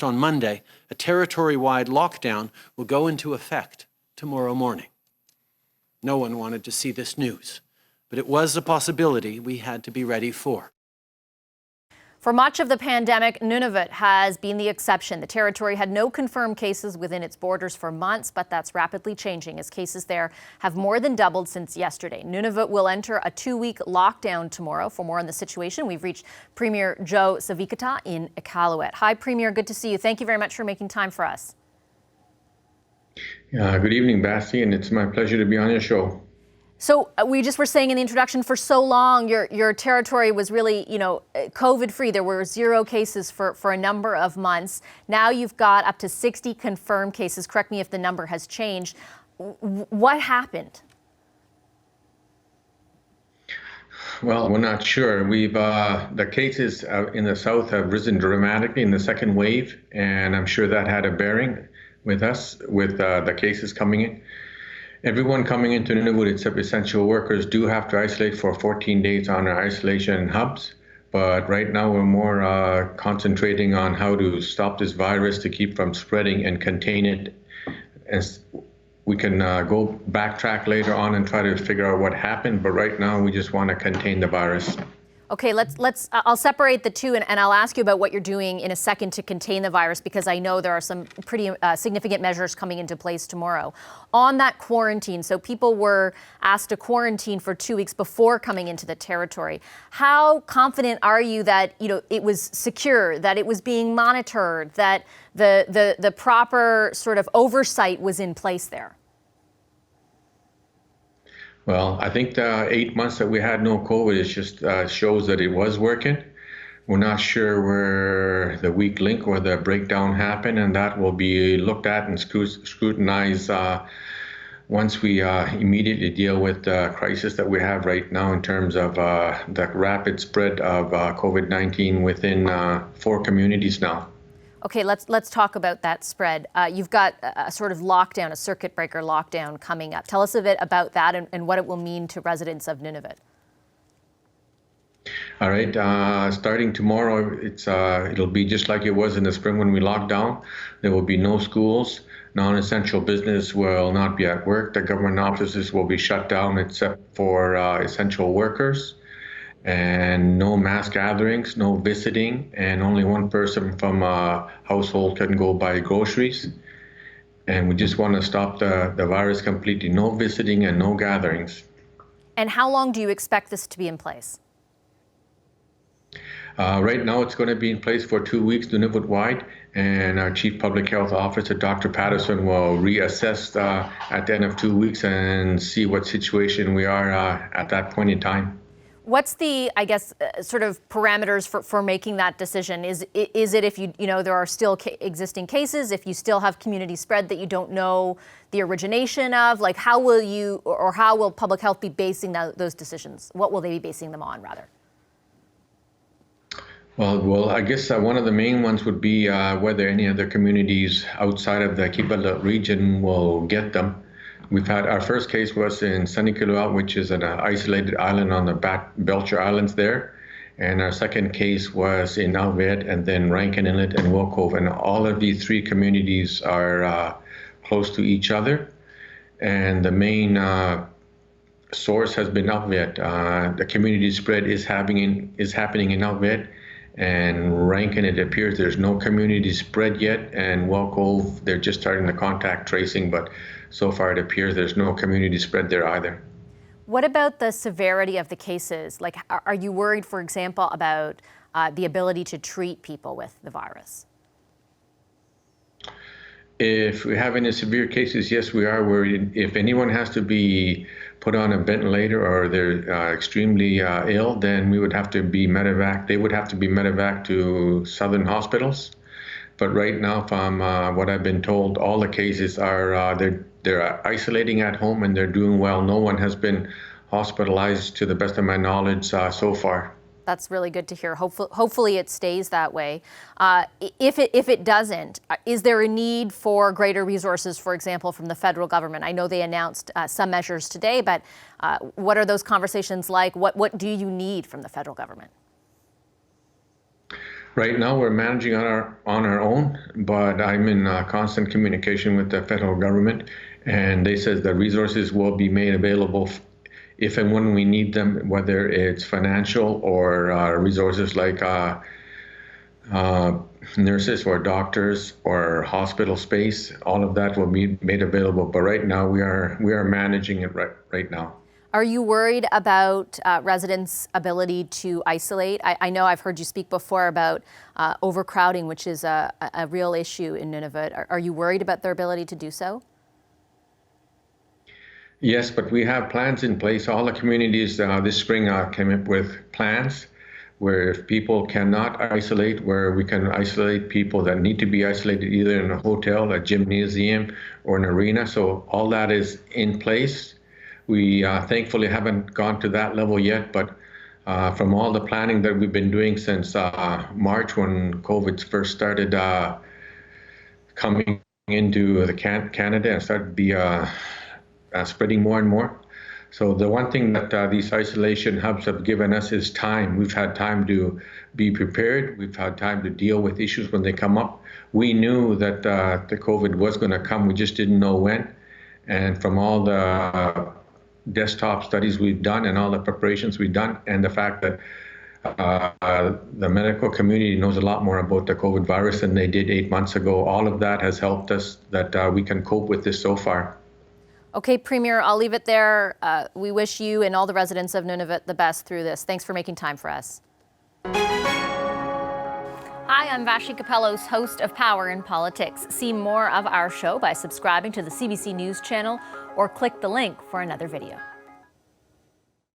On Monday, a territory-wide lockdown will go into effect tomorrow morning. No one wanted to see this news, but it was a possibility we had to be ready for. For much of the pandemic, Nunavut has been the exception. The territory had no confirmed cases within its borders for months, but that's rapidly changing as cases there have more than doubled since yesterday. Nunavut will enter a 2-week lockdown tomorrow. For more on the situation, we've reached Premier Joe Savikataaq in Iqaluit. Hi, Premier. Good to see you. Thank you very much for making time for us. Good evening, Basti, and it's my pleasure to be on your show. So we just were saying in the introduction, for so long, your territory was really, COVID-free. There were 0 cases for a number of months. Now you've got up to 60 confirmed cases. Correct me if the number has changed. What happened? Well, we're not sure. The cases in the south have risen dramatically in the second wave, and I'm sure that had a bearing with us, with the cases coming in. Everyone coming into Nunavut except essential workers do have to isolate for 14 days on our isolation hubs. But right now we're more concentrating on how to stop this virus to keep from spreading and contain it. As we can go backtrack later on and try to figure out what happened. But right now we just want to contain the virus. Okay, I'll separate the two and I'll ask you about what you're doing in a second to contain the virus, because I know there are some pretty significant measures coming into place tomorrow. On that quarantine, so people were asked to quarantine for 2 weeks before coming into the territory. How confident are you that it was secure, that it was being monitored, that the proper sort of oversight was in place there? Well, I think the 8 months that we had no COVID, it just shows that it was working. We're not sure where the weak link or the breakdown happened, and that will be looked at and scrutinized once we immediately deal with the crisis that we have right now in terms of the rapid spread of COVID-19 within 4 communities now. Okay, let's talk about that spread. You've got a sort of lockdown, a circuit breaker lockdown coming up. Tell us a bit about that and what it will mean to residents of Nunavut. All right, starting tomorrow, it'll be just like it was in the spring when we locked down. There will be no schools. Non-essential business will not be at work. The government offices will be shut down except for essential workers. And no mass gatherings, no visiting, and only one person from a household can go buy groceries. And we just want to stop the virus completely. No visiting and no gatherings. And how long do you expect this to be in place? Right now, it's going to be in place for 2 weeks, Nunavut-wide, and our Chief Public Health Officer, Dr. Patterson, will reassess at the end of 2 weeks and see what situation we are at that point in time. What's the, I guess, sort of parameters for making that decision? Is it if there are still existing cases, if you still have community spread that you don't know the origination of? Like, how will public health be basing those decisions? What will they be basing them on, rather? Well, I guess one of the main ones would be whether any other communities outside of the Kivalliq region will get them. We've had our first case was in Sanikiluaq, which is an isolated island on the Belcher Islands there. And our second case was in Alvet and then Rankin Inlet and Will Cove. And all of these 3 communities are close to each other. And the main source has been Alvet. The community spread is happening in Alvet. And Rankin, it appears there's no community spread yet. And Will Cove, they're just starting the contact tracing, but so far it appears there's no community spread there either. What about the severity of the cases? Like, are you worried, for example, about the ability to treat people with the virus? If we have any severe cases, yes, we are worried. If anyone has to be put on a ventilator or they're extremely ill, then we would have to be medevac. They would have to be medevac to southern hospitals. But right now, from what I've been told, all the cases are they're isolating at home and they're doing well. No one has been hospitalized, to the best of my knowledge, so far. That's really good to hear. Hopefully it stays that way. If it doesn't, is there a need for greater resources, for example, from the federal government? I know they announced some measures today, but what are those conversations like? What do you need from the federal government? Right now, we're managing on our own, but I'm in constant communication with the federal government, and they said the resources will be made available if and when we need them, whether it's financial or resources like nurses or doctors or hospital space. All of that will be made available. But right now, we are managing it right now. Are you worried about residents' ability to isolate? I know I've heard you speak before about overcrowding, which is a real issue in Nunavut. Are you worried about their ability to do so? Yes, but we have plans in place. All the communities this spring came up with plans where if people cannot isolate, where we can isolate people that need to be isolated either in a hotel, a gymnasium, or an arena. So all that is in place. We thankfully haven't gone to that level yet, but from all the planning that we've been doing since March when COVID first started coming into Canada and started to be spreading more and more. So the one thing that these isolation hubs have given us is time. We've had time to be prepared. We've had time to deal with issues when they come up. We knew that the COVID was going to come. We just didn't know when. And from all the desktop studies we've done and all the preparations we've done, and the fact that the medical community knows a lot more about the COVID virus than they did 8 months ago, all of that has helped us that we can cope with this so far. Okay, Premier, I'll leave it there. We wish you and all the residents of Nunavut the best through this. Thanks for making time for us. Hi, I'm Vashi Capellos, host of Power in Politics. See more of our show by subscribing to the CBC News channel or click the link for another video.